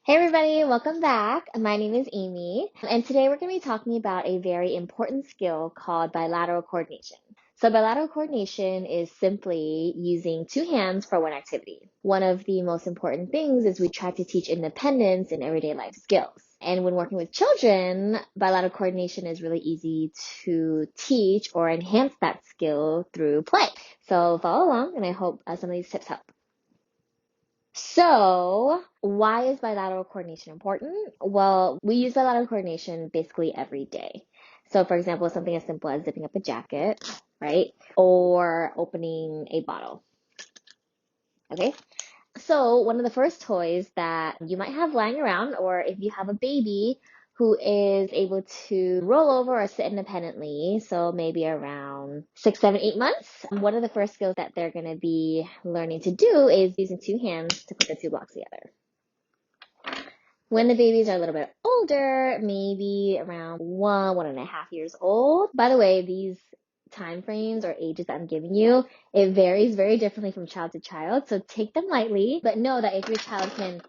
Hey everybody, welcome back. My name is Amy, and today we're going to be talking about a very important skill called bilateral coordination. So bilateral coordination is simply using two hands for one activity. One of the most important things is we try to teach independence in everyday life skills. And when working with children, bilateral coordination is really easy to teach or enhance that skill through play. So follow along, and I hope some of these tips help. So, why is bilateral coordination important? Well, we use bilateral coordination basically every day. So, for example, something as simple as zipping up a jacket, right? Or opening a bottle. Okay? So, one of the first toys that you might have lying around, or if you have a baby who is able to roll over or sit independently, so maybe around 6, 7, 8 months, one of the first skills that they're going to be learning to do is using two hands to put the two blocks together. When the babies are a little bit older, maybe around 1, 1.5 years old. By the way, these time frames or ages that I'm giving you, it varies very differently from child to child. So take them lightly, but know that if your child can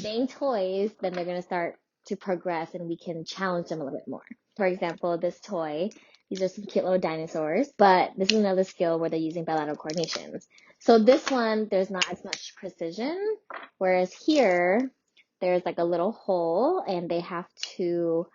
bang toys, then they're going to start to progress and we can challenge them a little bit more. For example, this toy, these are some cute little dinosaurs, but this is another skill where they're using bilateral coordinations. So this one, there's not as much precision, whereas here, there's like a little hole and they have to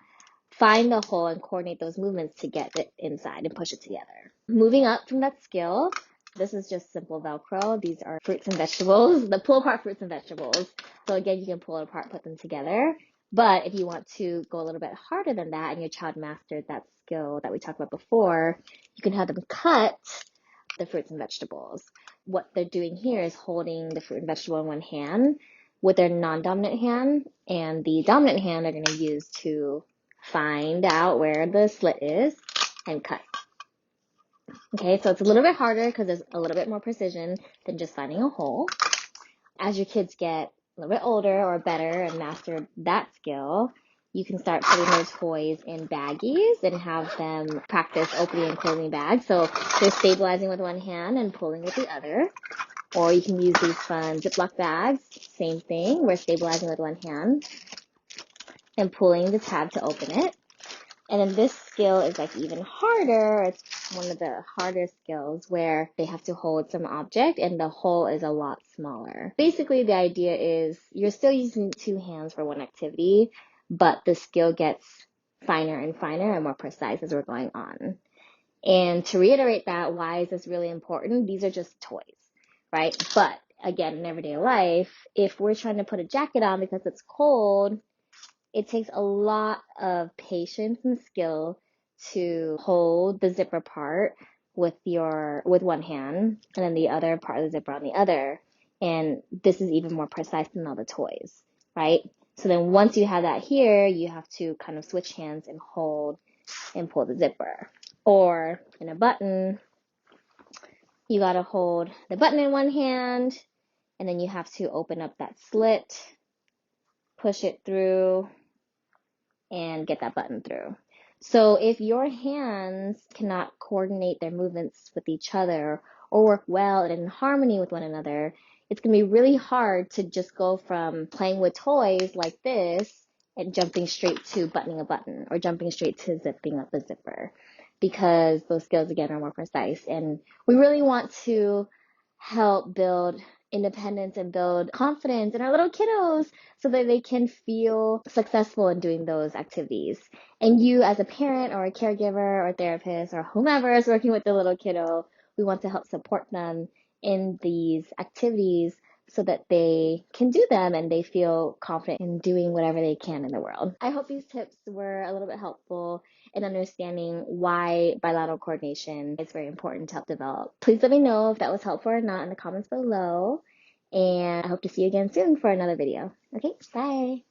find the hole and coordinate those movements to get it inside and push it together. Moving up from that skill, this is just simple Velcro. These are fruits and vegetables, the pull apart fruits and vegetables. So again, you can pull it apart, put them together. But if you want to go a little bit harder than that and your child mastered that skill that we talked about before, you can have them cut the fruits and vegetables. What they're doing here is holding the fruit and vegetable in one hand with their non-dominant hand, and the dominant hand they're going to use to find out where the slit is and cut. Okay, so it's a little bit harder because there's a little bit more precision than just finding a hole. As your kids get a little bit older or better and master that skill, you can start putting their toys in baggies and have them practice opening and closing bags. So they're stabilizing with one hand and pulling with the other. Or you can use these fun Ziploc bags, same thing. We're stabilizing with one hand and pulling the tab to open it. And then this skill is like even harder. It's one of the hardest skills where they have to hold some object and the hole is a lot smaller. Basically, the idea is you're still using two hands for one activity, but the skill gets finer and finer and more precise as we're going on. And to reiterate that, why is this really important? These are just toys, right? But again, in everyday life, if we're trying to put a jacket on because it's cold, it takes a lot of patience and skill to hold the zipper part with one hand and then the other part of the zipper on the other. And this is even more precise than all the toys, right? So then once you have that here, you have to kind of switch hands and hold and pull the zipper. Or in a button, you gotta hold the button in one hand and then you have to open up that slit, push it through, and get that button through. So if your hands cannot coordinate their movements with each other or work well and in harmony with one another, it's going to be really hard to just go from playing with toys like this and jumping straight to buttoning a button or jumping straight to zipping up a zipper, because those skills again are more precise. And we really want to help build independence and build confidence in our little kiddos so that they can feel successful in doing those activities. And you as a parent or a caregiver or a therapist or whomever is working with the little kiddo, we want to help support them in these activities so that they can do them and they feel confident in doing whatever they can in the world. I hope these tips were a little bit helpful in understanding why bilateral coordination is very important to help develop. Please let me know if that was helpful or not in the comments below. And I hope to see you again soon for another video. Okay, bye.